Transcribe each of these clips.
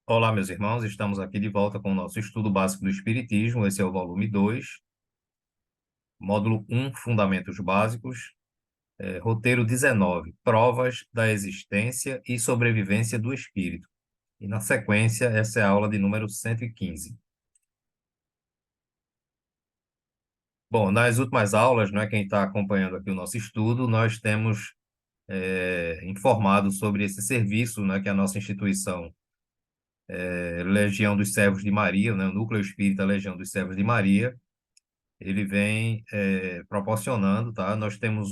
Olá, meus irmãos, estamos aqui de volta com o nosso estudo básico do Espiritismo. Esse é o volume 2, módulo 1, Fundamentos Básicos, roteiro 19, Provas da Existência e Sobrevivência do Espírito. E, na sequência, essa é a aula de número 115. Bom, nas últimas aulas, né, quem está acompanhando aqui o nosso estudo, nós temos informado sobre esse serviço, né, que a nossa instituição, Legião dos Servos de Maria, né, o Núcleo Espírita Legião dos Servos de Maria, ele vem proporcionando, tá? Nós temos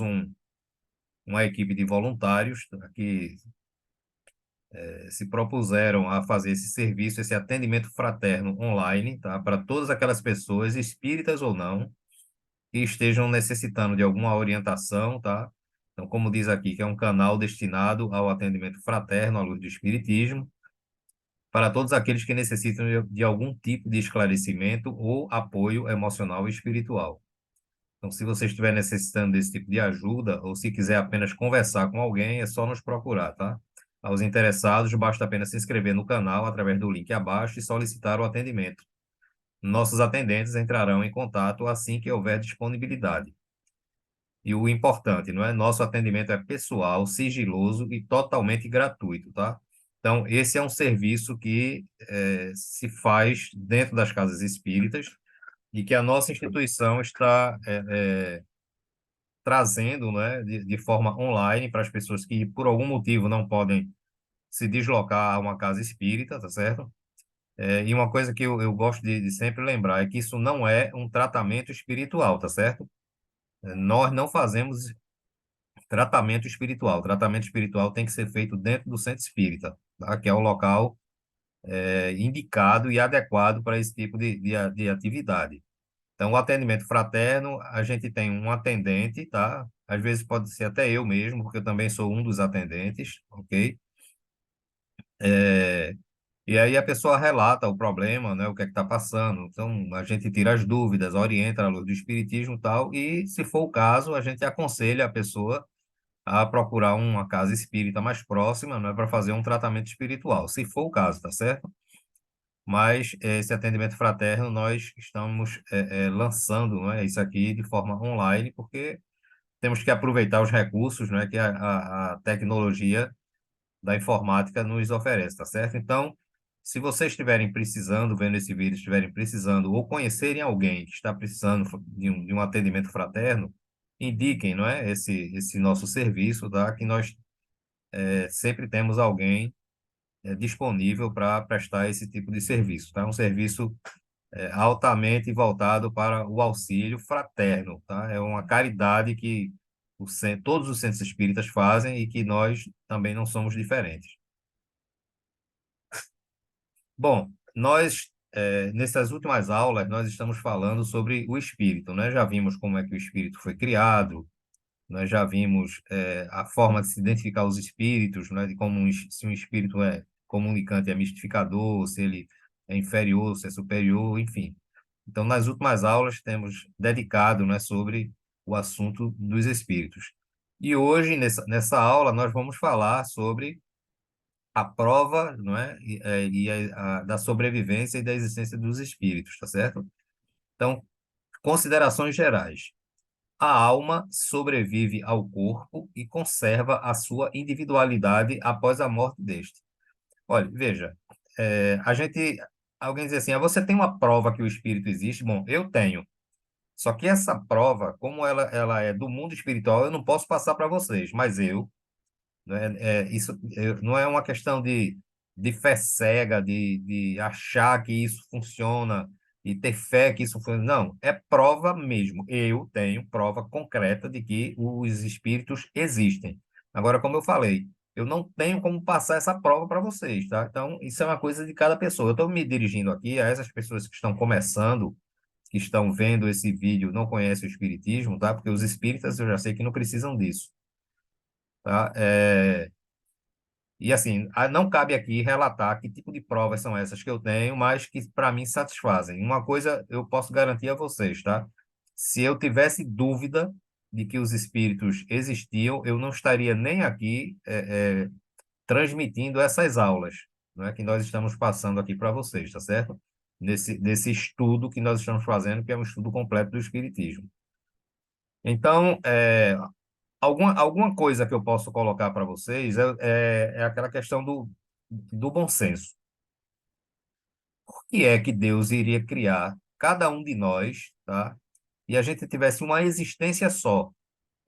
uma equipe de voluntários, tá, que se propuseram a fazer esse serviço, esse atendimento fraterno online, tá? Para todas aquelas pessoas, espíritas ou não, que estejam necessitando de alguma orientação, tá? Então, como diz aqui, que é um canal destinado ao atendimento fraterno à luz do Espiritismo, para todos aqueles que necessitam de algum tipo de esclarecimento ou apoio emocional e espiritual. Então, se você estiver necessitando desse tipo de ajuda, ou se quiser apenas conversar com alguém, é só nos procurar, tá? Aos interessados, basta apenas se inscrever no canal através do link abaixo e solicitar o atendimento. Nossos atendentes entrarão em contato assim que houver disponibilidade. E o importante, não é? Nosso atendimento é pessoal, sigiloso e totalmente gratuito, tá? Então, esse é um serviço que se faz dentro das casas espíritas e que a nossa instituição está trazendo, né, de forma online para as pessoas que, por algum motivo, não podem se deslocar a uma casa espírita, tá certo? E uma coisa que eu gosto de sempre lembrar é que isso não é um tratamento espiritual, tá certo? Nós não fazemos tratamento espiritual. Tratamento espiritual tem que ser feito dentro do centro espírita, tá? Que é o local indicado e adequado para esse tipo de atividade. Então, o atendimento fraterno, a gente tem um atendente, tá? Às vezes pode ser até eu mesmo, porque eu também sou um dos atendentes, ok? É, e aí a pessoa relata o problema, né? O que é que está passando. Então, a gente tira as dúvidas, orienta a luz do espiritismo e tal, e, se for o caso, a gente aconselha a pessoa a procurar uma casa espírita mais próxima, não é, para fazer um tratamento espiritual, se for o caso, tá certo? Mas esse atendimento fraterno nós estamos lançando, não é, isso aqui de forma online, porque temos que aproveitar os recursos, não é, que a tecnologia da informática nos oferece, tá certo? Então, se vocês estiverem precisando, vendo esse vídeo, estiverem precisando, ou conhecerem alguém que está precisando de um atendimento fraterno, indiquem, não é, esse nosso serviço, tá? Que nós sempre temos alguém disponível para prestar esse tipo de serviço, tá? Um serviço altamente voltado para o auxílio fraterno, tá? É uma caridade que todos os centros espíritas fazem e que nós também não somos diferentes. Bom, nós, nessas últimas aulas, nós estamos falando sobre o espírito, né? Já vimos como é que o espírito foi criado, nós já vimos a forma de se identificar os espíritos, né? De como se um espírito é comunicante, é mistificador, se ele é inferior, se é superior, enfim. Então, nas últimas aulas, temos dedicado, né, sobre o assunto dos espíritos. E hoje, nessa aula, nós vamos falar sobre a prova, não é? Da sobrevivência e da existência dos espíritos, tá certo? Então, considerações gerais. A alma sobrevive ao corpo e conserva a sua individualidade após a morte deste. Olha, veja, alguém diz assim, você tem uma prova que o espírito existe? Bom, eu tenho. Só que essa prova, como ela é do mundo espiritual, eu não posso passar para vocês, mas né, isso não é uma questão de fé cega, de achar que isso funciona e ter fé que isso funciona. Não, é prova mesmo. Eu tenho prova concreta de que os espíritos existem. Agora, como eu falei, eu não tenho como passar essa prova para vocês, tá? Então, isso é uma coisa de cada pessoa. Eu estou me dirigindo aqui a essas pessoas que estão começando, que estão vendo esse vídeo, não conhecem o espiritismo, tá? Porque os espíritas eu já sei que não precisam disso, tá? E assim, não cabe aqui relatar que tipo de provas são essas que eu tenho, mas que para mim satisfazem. Uma coisa eu posso garantir a vocês, tá? Se eu tivesse dúvida de que os espíritos existiam, eu não estaria nem aqui transmitindo essas aulas. não é, que nós estamos passando aqui para vocês, tá certo? Nesse estudo que nós estamos fazendo, que é um estudo completo do Espiritismo. Então, alguma coisa que eu posso colocar para vocês é aquela questão do bom senso. Por que é que Deus iria criar cada um de nós, tá? E a gente tivesse uma existência só?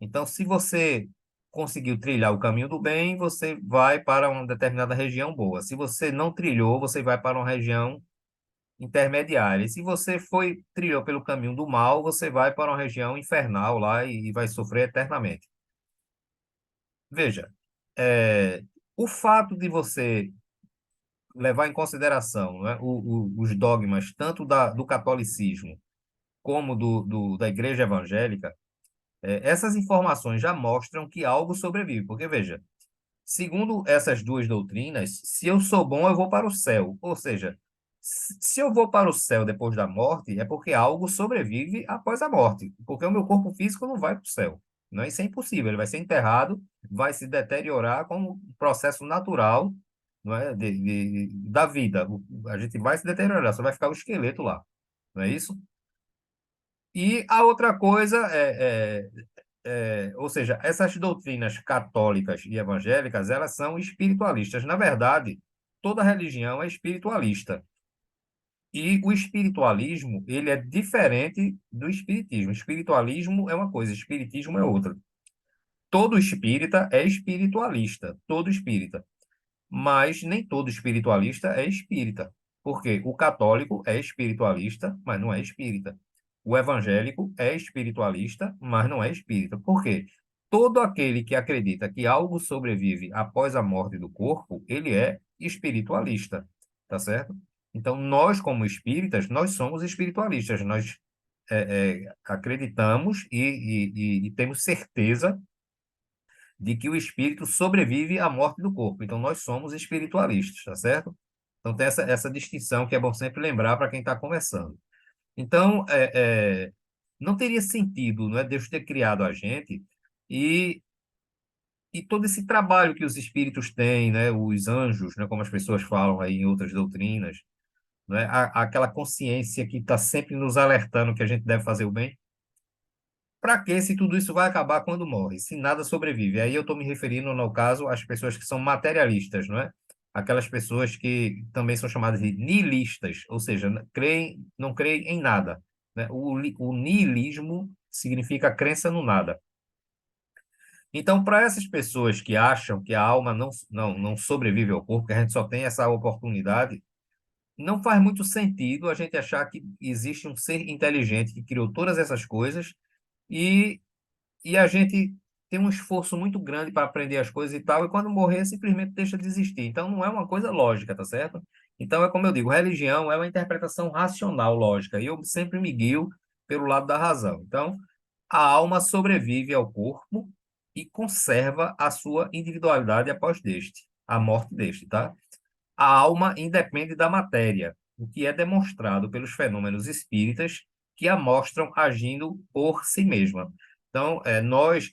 Então, se você conseguiu trilhar o caminho do bem, você vai para uma determinada região boa. Se você não trilhou, você vai para uma região intermediária. E se você trilhou pelo caminho do mal, você vai para uma região infernal lá e vai sofrer eternamente. Veja, é, o fato de você levar em consideração, né, os dogmas tanto do catolicismo como da igreja evangélica, essas informações já mostram que algo sobrevive. Porque, veja, segundo essas duas doutrinas, se eu sou bom, eu vou para o céu. Ou seja, se eu vou para o céu depois da morte, é porque algo sobrevive após a morte. Porque o meu corpo físico não vai para o céu. Não, isso é impossível. Ele vai ser enterrado, vai se deteriorar como um processo natural, não é? Da vida. A gente vai se deteriorar, só vai ficar o esqueleto lá. Não é isso? E a outra coisa ou seja, essas doutrinas católicas e evangélicas, elas são espiritualistas. Na verdade, toda religião é espiritualista. E o espiritualismo, ele é diferente do espiritismo. Espiritualismo é uma coisa, espiritismo é outra. Todo espírita é espiritualista, todo espírita. Mas nem todo espiritualista é espírita. Porque o católico é espiritualista, mas não é espírita. O evangélico é espiritualista, mas não é espírita. Por quê? Todo aquele que acredita que algo sobrevive após a morte do corpo, ele é espiritualista, tá certo? Então, nós, como espíritas, nós somos espiritualistas. Nós acreditamos e temos certeza de que o espírito sobrevive à morte do corpo. Então, nós somos espiritualistas, tá certo? Então, tem essa distinção que é bom sempre lembrar para quem está começando. Então, não teria sentido, não é, Deus ter criado a gente e, e todo esse trabalho que os espíritos têm, né, os anjos, né, como as pessoas falam aí em outras doutrinas, né, aquela consciência que está sempre nos alertando que a gente deve fazer o bem. Para que se tudo isso vai acabar quando morre, se nada sobrevive? Aí eu estou me referindo, no caso, às pessoas que são materialistas, não é? Aquelas pessoas que também são chamadas de nihilistas, ou seja, não creem em nada, né? O nihilismo significa crença no nada. Então, para essas pessoas que acham que a alma não sobrevive ao corpo, que a gente só tem essa oportunidade, não faz muito sentido a gente achar que existe um ser inteligente que criou todas essas coisas e a gente tem um esforço muito grande para aprender as coisas e tal, e quando morrer, simplesmente deixa de existir. Então, não é uma coisa lógica, tá certo? Então, é como eu digo, religião é uma interpretação racional, lógica, e eu sempre me guio pelo lado da razão. Então, a alma sobrevive ao corpo e conserva a sua individualidade após a morte deste, tá? A alma independe da matéria, o que é demonstrado pelos fenômenos espíritas que a mostram agindo por si mesma. Então, nós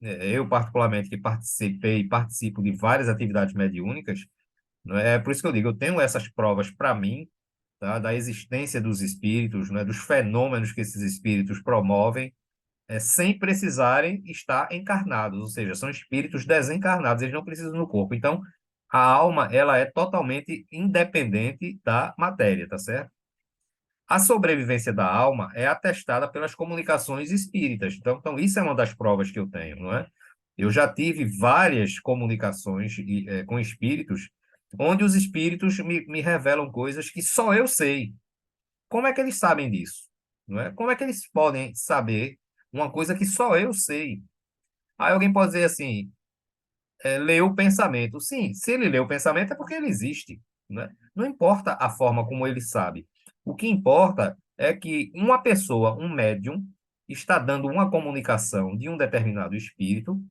eu particularmente que participei e participo de várias atividades mediúnicas, não é por isso que eu digo, eu tenho essas provas para mim, tá, da existência dos espíritos, né, dos fenômenos que esses espíritos promovem, sem precisarem estar encarnados, ou seja, são espíritos desencarnados, eles não precisam do corpo. Então, a alma, ela é totalmente independente da matéria, tá certo? A sobrevivência da alma é atestada pelas comunicações espíritas. Então, isso é uma das provas que eu tenho, não é? Eu já tive várias comunicações com espíritos, onde os espíritos me revelam coisas que só eu sei. Como é que eles sabem disso? Não é? Como é que eles podem saber uma coisa que só eu sei? Aí alguém pode dizer assim, leu o pensamento. Sim, se ele leu o pensamento é porque ele existe, né? Não importa a forma como ele sabe. O que importa é que uma pessoa, um médium, está dando uma comunicação de um determinado espírito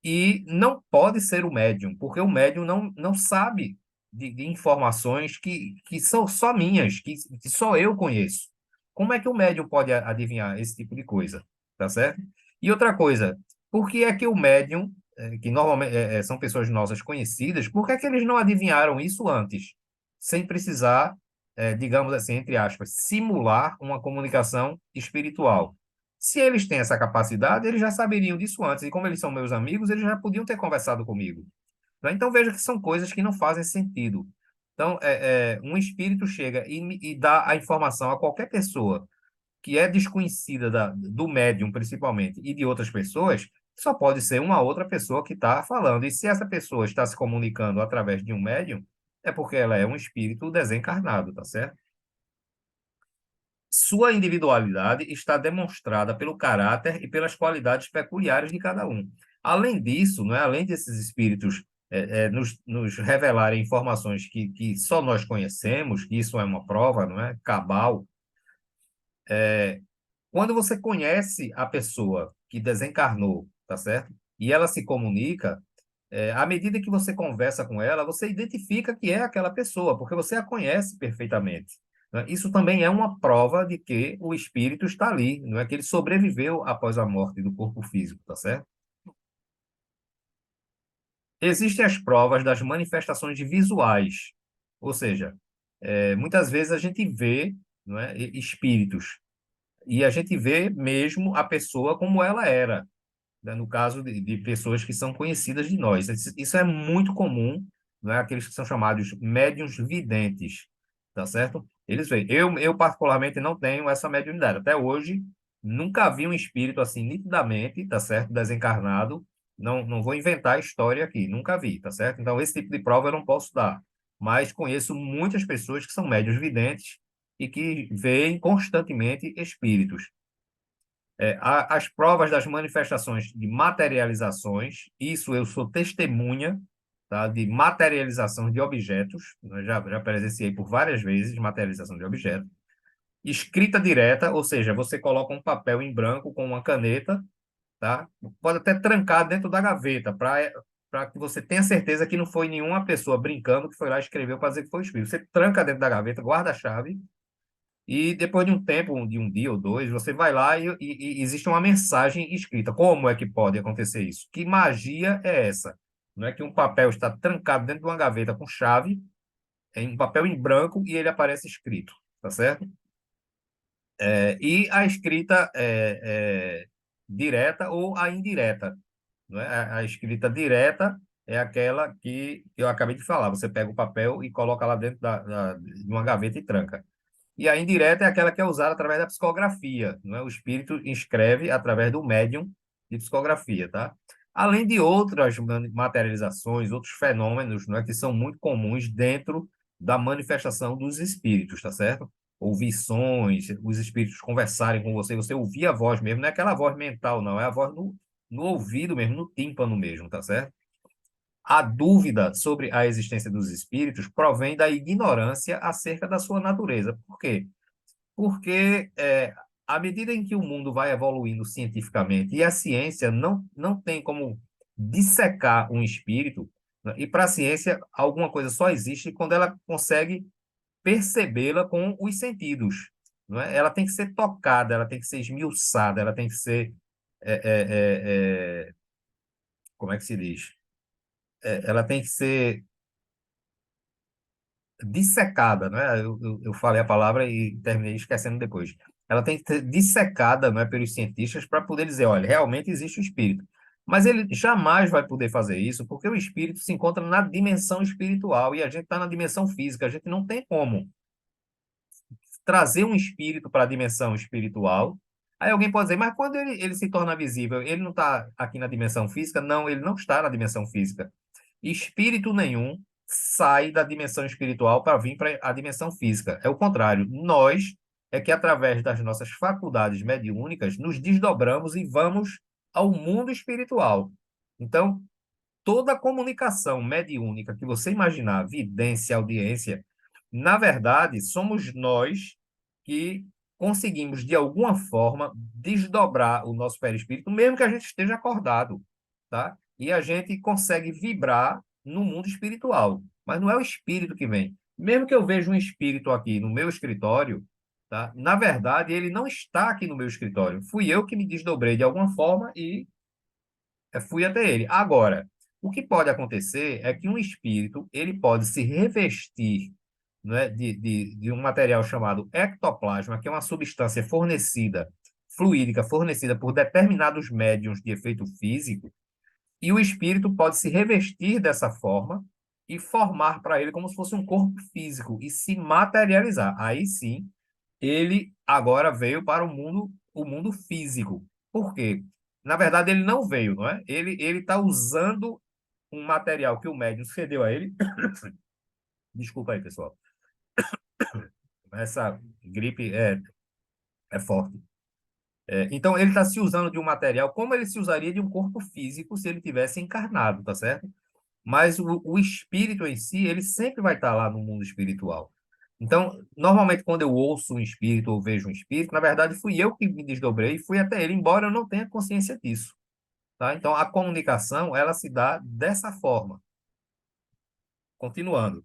e não pode ser o médium, porque o médium não sabe de informações que são só minhas, que só eu conheço. Como é que o médium pode adivinhar esse tipo de coisa? Tá certo? E outra coisa, por que é que o médium que normalmente são pessoas nossas conhecidas, por que é que eles não adivinharam isso antes, sem precisar, digamos assim, entre aspas, simular uma comunicação espiritual? Se eles têm essa capacidade, eles já saberiam disso antes, e como eles são meus amigos, eles já podiam ter conversado comigo. Né? Então, veja que são coisas que não fazem sentido. Então, um espírito chega e dá a informação a qualquer pessoa que é desconhecida do médium, principalmente, e de outras pessoas, só pode ser uma outra pessoa que está falando. E se essa pessoa está se comunicando através de um médium, é porque ela é um espírito desencarnado, tá certo? Sua individualidade está demonstrada pelo caráter e pelas qualidades peculiares de cada um. Além disso, não é? Além desses espíritos nos revelarem informações que só nós conhecemos, que isso é uma prova, não é? Cabal. Quando você conhece a pessoa que desencarnou, tá certo? E ela se comunica, à medida que você conversa com ela, você identifica que é aquela pessoa, porque você a conhece perfeitamente. Né? Isso também é uma prova de que o espírito está ali, não é que ele sobreviveu após a morte do corpo físico, tá certo? Existem as provas das manifestações visuais, ou seja, muitas vezes a gente vê, não é, espíritos, e a gente vê mesmo a pessoa como ela era, né, no caso de pessoas que são conhecidas de nós. Isso é muito comum, né, aqueles que são chamados médiuns videntes, tá certo? Eles veem. Eu particularmente não tenho essa mediunidade. Até hoje, nunca vi um espírito assim nitidamente, tá certo? Desencarnado. Não vou inventar a história aqui, nunca vi, tá certo? Então, esse tipo de prova eu não posso dar. Mas conheço muitas pessoas que são médiuns videntes e que veem constantemente espíritos. As provas das manifestações de materializações, isso eu sou testemunha, tá, de materialização de objetos, eu já presenciei por várias vezes materialização de objetos. Escrita direta, ou seja, você coloca um papel em branco com uma caneta, tá? Pode até trancar dentro da gaveta, para que você tenha certeza que não foi nenhuma pessoa brincando que foi lá e escreveu para dizer que foi o espírito. Você tranca dentro da gaveta, guarda a chave, e depois de um tempo, de um dia ou dois, você vai lá e existe uma mensagem escrita. Como é que pode acontecer isso? Que magia é essa? Não é que um papel está trancado dentro de uma gaveta com chave, em um papel em branco, e ele aparece escrito, tá certo? E a escrita direta ou a indireta. Não é? A escrita direta é aquela que eu acabei de falar. Você pega o papel e coloca lá dentro de uma gaveta e tranca. E a indireta é aquela que é usada através da psicografia, não é? O espírito escreve através do médium de psicografia, tá? Além de outras materializações, outros fenômenos, não é? Que são muito comuns dentro da manifestação dos espíritos, tá certo? Ouvir sons, os espíritos conversarem com você, você ouvir a voz mesmo, não é aquela voz mental, não, é a voz no ouvido mesmo, no tímpano mesmo, tá certo? A dúvida sobre a existência dos espíritos provém da ignorância acerca da sua natureza. Por quê? Porque à medida em que o mundo vai evoluindo cientificamente e a ciência não tem como dissecar um espírito, né? E para a ciência alguma coisa só existe quando ela consegue percebê-la com os sentidos, não é? Ela tem que ser tocada, ela tem que ser esmiuçada, ela tem que ser é, é, é, é, como é que se diz? Ela tem que ser dissecada, né? Eu falei a palavra e terminei esquecendo depois. Ela tem que ser dissecada, não é, pelos cientistas para poder dizer, olha, realmente existe o espírito. Mas ele jamais vai poder fazer isso porque o espírito se encontra na dimensão espiritual e a gente está na dimensão física. A gente não tem como trazer um espírito para a dimensão espiritual. Aí alguém pode dizer, mas quando ele se torna visível, ele não está aqui na dimensão física? Não, ele não está na dimensão física. Espírito nenhum sai da dimensão espiritual para vir para a dimensão física. É o contrário. Nós é que, através das nossas faculdades mediúnicas, nos desdobramos e vamos ao mundo espiritual. Então, toda comunicação mediúnica que você imaginar, vidência, audiência, na verdade, somos nós que conseguimos, de alguma forma, desdobrar o nosso perispírito, mesmo que a gente esteja acordado, tá? E a gente consegue vibrar no mundo espiritual, mas não é o espírito que vem. Mesmo que eu veja um espírito aqui no meu escritório, tá? Na verdade, ele não está aqui no meu escritório. Fui eu que me desdobrei de alguma forma e fui até ele. Agora, o que pode acontecer é que um espírito ele pode se revestir, né, de um material chamado ectoplasma, que é uma substância fornecida, fluídica, fornecida por determinados médiums de efeito físico, e o espírito pode se revestir dessa forma e formar para ele como se fosse um corpo físico e se materializar. Aí sim, ele agora veio para o mundo físico. Por quê? Na verdade, ele não veio, não é? Ele está usando um material que o médium cedeu a ele. Desculpa aí, pessoal. Essa gripe é forte. Então, ele está se usando de um material como ele se usaria de um corpo físico se ele tivesse encarnado, tá certo? Mas o espírito em si, ele sempre vai estar lá no mundo espiritual. Então, normalmente, quando eu ouço um espírito ou vejo um espírito, na verdade, fui eu que me desdobrei e fui até ele, embora eu não tenha consciência disso, tá? Então, a comunicação, ela se dá dessa forma. Continuando.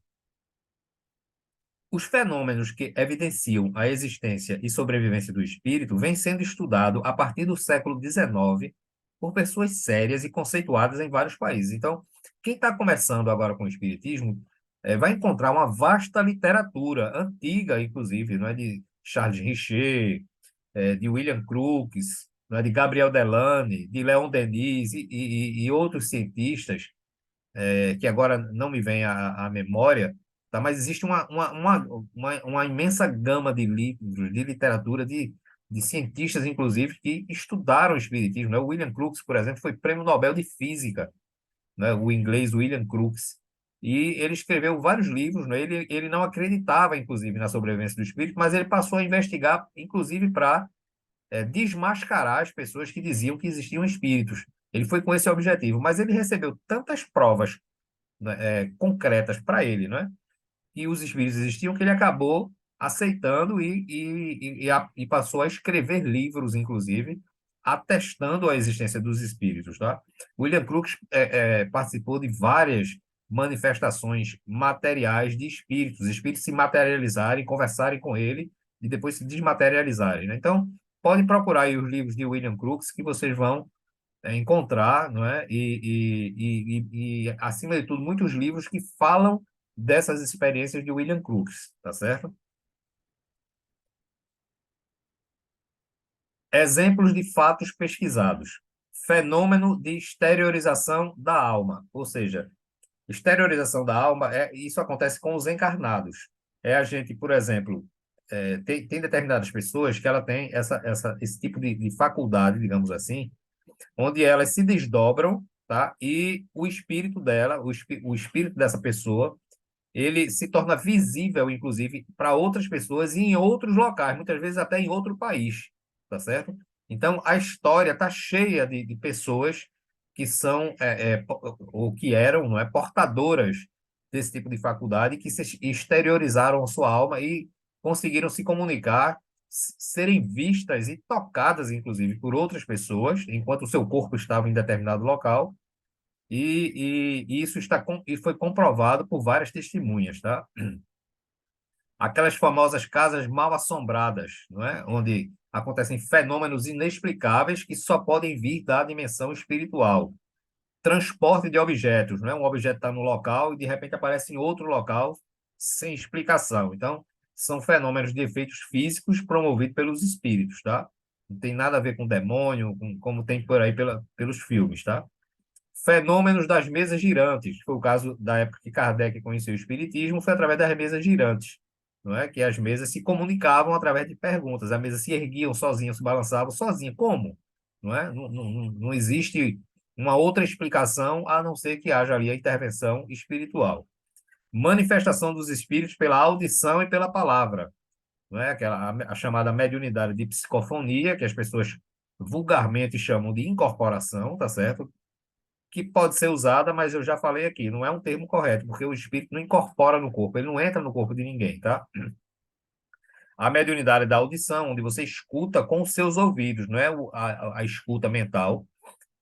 Os fenômenos que evidenciam a existência e sobrevivência do espírito vêm sendo estudados a partir do século XIX por pessoas sérias e conceituadas em vários países. Então, quem está começando agora com o espiritismo vai encontrar uma vasta literatura, antiga, inclusive, não é, de Charles Richer, de William Crookes, não é, de Gabriel Delane, de Leon Denis e outros cientistas que agora não me vem à memória, tá? Mas existe uma imensa gama de livros, de literatura, de cientistas, inclusive, que estudaram o espiritismo, né? O William Crookes, por exemplo, foi prêmio Nobel de Física, né? O inglês William Crookes. E ele escreveu vários livros, né? Ele não acreditava, inclusive, na sobrevivência do espírito, mas ele passou a investigar, inclusive, para desmascarar as pessoas que diziam que existiam espíritos. Ele foi com esse objetivo, mas ele recebeu tantas provas, né, concretas para ele, né? E os espíritos existiam que ele acabou aceitando e passou a escrever livros, inclusive, atestando a existência dos espíritos, tá? William Crookes participou de várias manifestações materiais de espíritos, espíritos se materializarem, conversarem com ele e depois se desmaterializarem, né? Então, podem procurar aí os livros de William Crookes que vocês vão encontrar, não é? Acima de tudo, muitos livros que falam dessas experiências de William Crookes, tá certo? Exemplos de fatos pesquisados. Fenômeno de exteriorização da alma, ou seja, exteriorização da alma, isso acontece com os encarnados. É a gente, por exemplo, tem determinadas pessoas que ela tem esse tipo de faculdade, digamos assim, onde elas se desdobram, tá? E o espírito dela, o espírito dessa pessoa, ele se torna visível, inclusive, para outras pessoas e em outros locais, muitas vezes até em outro país, tá certo? Então, a história está cheia de pessoas que são, ou que eram, não é, portadoras desse tipo de faculdade, que se exteriorizaram a sua alma e conseguiram se comunicar, serem vistas e tocadas, inclusive, por outras pessoas, enquanto o seu corpo estava em determinado local, e isso e foi comprovado por várias testemunhas, tá? Aquelas famosas casas mal assombradas, não é? Onde acontecem fenômenos inexplicáveis que só podem vir da dimensão espiritual. Transporte de objetos, não é? Um objeto está no local e de repente aparece em outro local sem explicação. Então, são fenômenos de efeitos físicos promovidos pelos espíritos, tá? Não tem nada a ver com demônio, como tem por aí pelos filmes, tá? Fenômenos das mesas girantes. Foi o caso da época que Kardec conheceu o Espiritismo, foi através das mesas girantes, não é? Que as mesas se comunicavam através de perguntas. As mesas se erguiam sozinhas, se balançavam sozinhas. Como? Não é? Não existe uma outra explicação a não ser que haja ali a intervenção espiritual. Manifestação dos espíritos pela audição e pela palavra, não é? A chamada mediunidade de psicofonia, que as pessoas vulgarmente chamam de incorporação, tá certo? Que pode ser usada, mas eu já falei aqui, não é um termo correto, porque o espírito não incorpora no corpo, ele não entra no corpo de ninguém, tá? A mediunidade da audição, onde você escuta com os seus ouvidos, não é a escuta mental,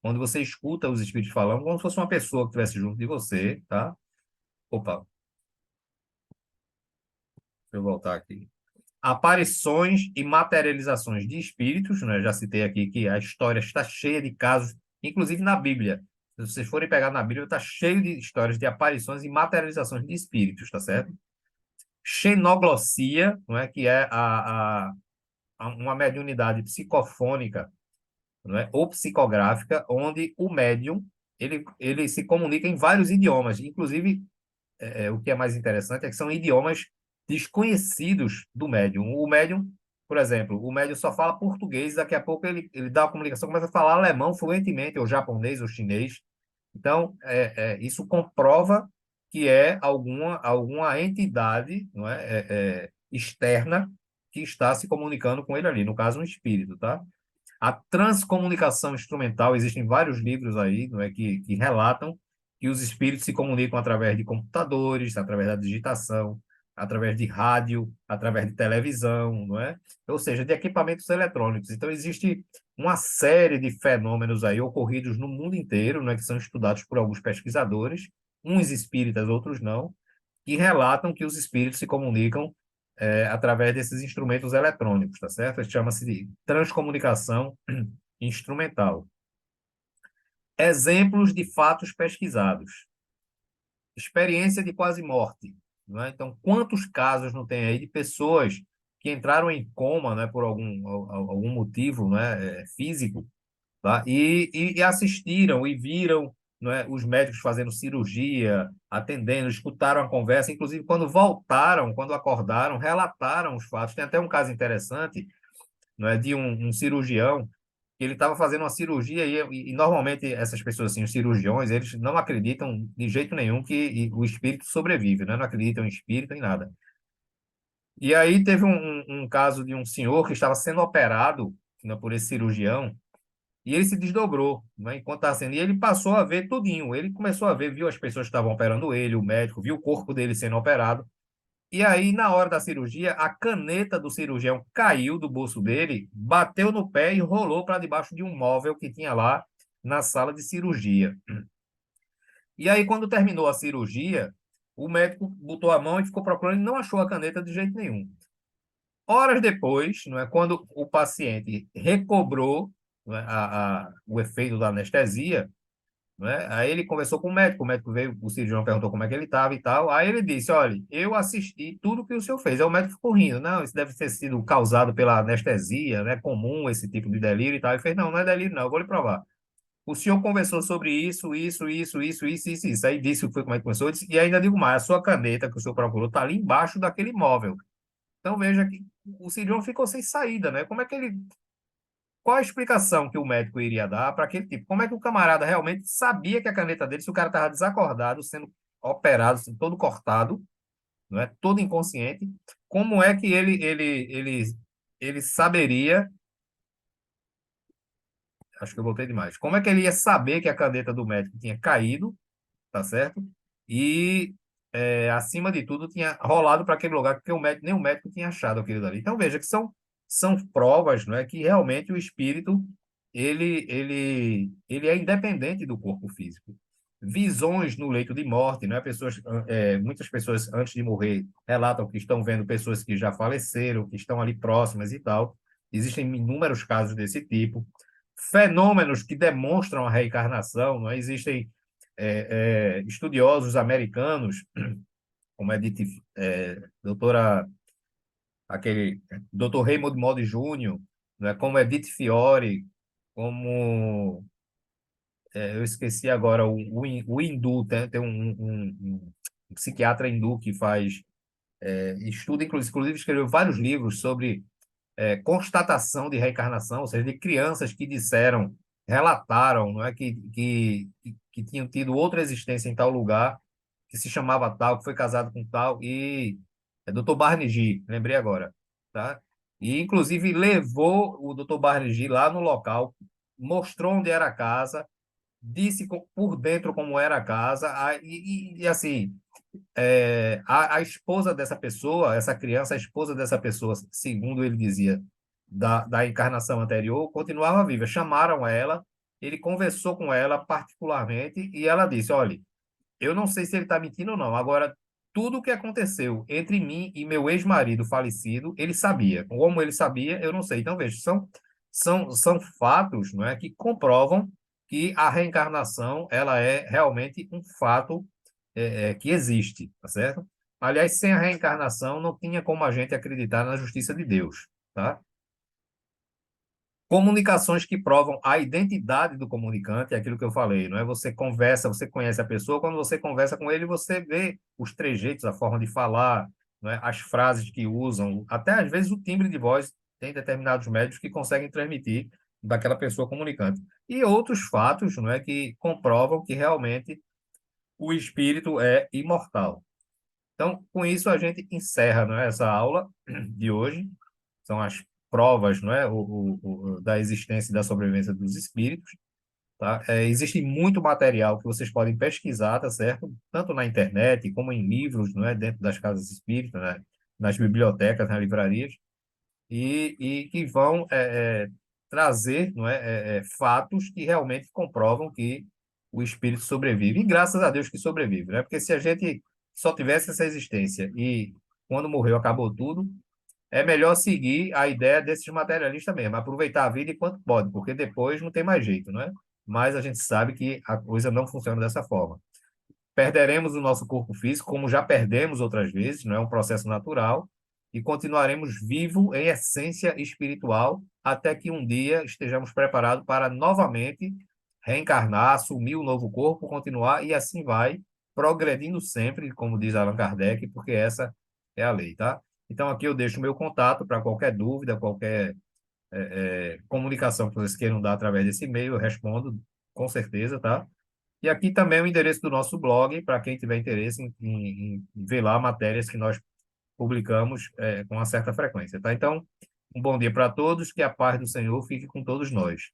onde você escuta os espíritos falando como se fosse uma pessoa que estivesse junto de você, tá? Opa, deixa eu voltar aqui. Aparições e materializações de espíritos, né? Já citei aqui que a história está cheia de casos inclusive na Bíblia. Se vocês forem pegar na Bíblia, está cheio de histórias de aparições e materializações de espíritos, tá certo? Xenoglossia, não é? Que é uma mediunidade psicofônica, não é? Ou psicográfica, onde o médium ele se comunica em vários idiomas, inclusive o que é mais interessante é que são idiomas desconhecidos do médium. O médium, por exemplo, o médium só fala português, daqui a pouco ele dá a comunicação, começa a falar alemão fluentemente, ou japonês, ou chinês. Então, isso comprova que é alguma entidade, não é, externa que está se comunicando com ele ali, no caso, um espírito, tá? A transcomunicação instrumental, existem vários livros aí, não é, que relatam que os espíritos se comunicam através de computadores, através da digitação, através de rádio, através de televisão, não é? Ou seja, de equipamentos eletrônicos. Então, existe uma série de fenômenos aí ocorridos no mundo inteiro, não é, que são estudados por alguns pesquisadores, uns espíritas, outros não, que relatam que os espíritos se comunicam através desses instrumentos eletrônicos, tá certo? Chama-se de transcomunicação instrumental. Exemplos de fatos pesquisados. Experiência de quase morte. Não é? Então, quantos casos não tem aí de pessoas que entraram em coma, né, por algum motivo, né, físico, tá? E assistiram e viram, não é, os médicos fazendo cirurgia, atendendo, escutaram a conversa, inclusive quando voltaram, quando acordaram, relataram os fatos. Tem até um caso interessante, não é, de um cirurgião que ele estava fazendo uma cirurgia e normalmente essas pessoas assim, os cirurgiões, eles não acreditam de jeito nenhum que o espírito sobrevive, né? Não acreditam em espírito em nada. E aí teve um caso de um senhor que estava sendo operado, né, por esse cirurgião. E ele se desdobrou, né, enquanto estava sendo. E ele passou a ver tudinho. Ele começou a ver, viu as pessoas que estavam operando ele, o médico, viu o corpo dele sendo operado. E aí, na hora da cirurgia, a caneta do cirurgião caiu do bolso dele, bateu no pé e rolou para debaixo de um móvel que tinha lá na sala de cirurgia. E aí, quando terminou a cirurgia, o médico botou a mão e ficou procurando e não achou a caneta de jeito nenhum. Horas depois, não é, quando o paciente recobrou, não é, o efeito da anestesia, né? Aí ele conversou com o médico veio, o cirurgião perguntou como é que ele estava e tal. Aí ele disse: olha, eu assisti tudo que o senhor fez. Aí o médico ficou rindo: não, isso deve ter sido causado pela anestesia, né? Comum esse tipo de delírio e tal. Ele fez: não, não é delírio, não, eu vou lhe provar. O senhor conversou sobre isso. Aí disse foi como é que começou. Disse, e ainda digo mais: a sua caneta que o senhor procurou está ali embaixo daquele móvel. Então veja que o cirurgião ficou sem saída, né? Como é que ele qual a explicação que o médico iria dar para aquele tipo? Como é que o camarada realmente sabia que a caneta dele, se o cara estava desacordado, sendo operado, sendo todo cortado, não é? Todo inconsciente, como é que ele saberia, acho que eu voltei demais, como é que ele ia saber que a caneta do médico tinha caído, tá certo? E, acima de tudo, tinha rolado para aquele lugar que nem o médico tinha achado aquilo dali. Então, veja que são provas, não é, que realmente o espírito ele é independente do corpo físico. Visões no leito de morte, né? Muitas pessoas, antes de morrer, relatam que estão vendo pessoas que já faleceram, que estão ali próximas e tal. Existem inúmeros casos desse tipo. Fenômenos que demonstram a reencarnação, não é? Existem estudiosos americanos, como aquele Dr. Raymond Moody Jr., né, como Edith Fiore, como eu esqueci agora o hindu, tem um psiquiatra hindu que faz estuda, inclusive escreveu vários livros sobre constatação de reencarnação, ou seja, de crianças que disseram, relataram, não é, que tinham tido outra existência em tal lugar, que se chamava tal, que foi casado com tal, e é Dr. Barnigi, lembrei agora, tá? E, inclusive, levou o Dr. Barnigi lá no local, mostrou onde era a casa, disse por dentro como era a casa, assim, a esposa dessa pessoa, essa criança, a esposa dessa pessoa, segundo ele dizia, da encarnação anterior, continuava viva. Chamaram ela, ele conversou com ela particularmente e ela disse: olha, eu não sei se ele está mentindo ou não. Agora, tudo o que aconteceu entre mim e meu ex-marido falecido, ele sabia. Como ele sabia, eu não sei. Então, veja, são fatos, não é, que comprovam que a reencarnação ela é realmente um fato que existe, tá certo? Aliás, sem a reencarnação não tinha como a gente acreditar na justiça de Deus, tá? Comunicações que provam a identidade do comunicante, é aquilo que eu falei, não é? Você conversa, você conhece a pessoa, quando você conversa com ele, você vê os trejeitos, a forma de falar, não é? As frases que usam, até às vezes o timbre de voz, tem determinados médios que conseguem transmitir daquela pessoa comunicante. E outros fatos, não é, que comprovam que realmente o espírito é imortal. Então, com isso a gente encerra, não é, essa aula de hoje. São as provas, não é, da existência e da sobrevivência dos espíritos, tá? Existe muito material que vocês podem pesquisar, tá certo? Tanto na internet como em livros, não é, dentro das casas espíritas, né? Nas bibliotecas, nas livrarias, e que vão trazer, não é, fatos que realmente comprovam que o espírito sobrevive. E graças a Deus que sobrevive, né? Porque se a gente só tivesse essa existência e quando morreu acabou tudo, é melhor seguir a ideia desses materialistas mesmo, aproveitar a vida enquanto pode, porque depois não tem mais jeito, não é? Mas a gente sabe que a coisa não funciona dessa forma. Perderemos o nosso corpo físico, como já perdemos outras vezes, não é um processo natural, e continuaremos vivos em essência espiritual até que um dia estejamos preparados para novamente reencarnar, assumir o novo corpo, continuar, e assim vai, progredindo sempre, como diz Allan Kardec, porque essa é a lei, tá? Então, aqui eu deixo o meu contato para qualquer dúvida, qualquer comunicação que vocês queiram dar através desse e-mail, eu respondo com certeza, tá? E aqui também é o endereço do nosso blog, para quem tiver interesse em ver lá matérias que nós publicamos com uma certa frequência, tá? Então, um bom dia para todos, que a paz do Senhor fique com todos nós.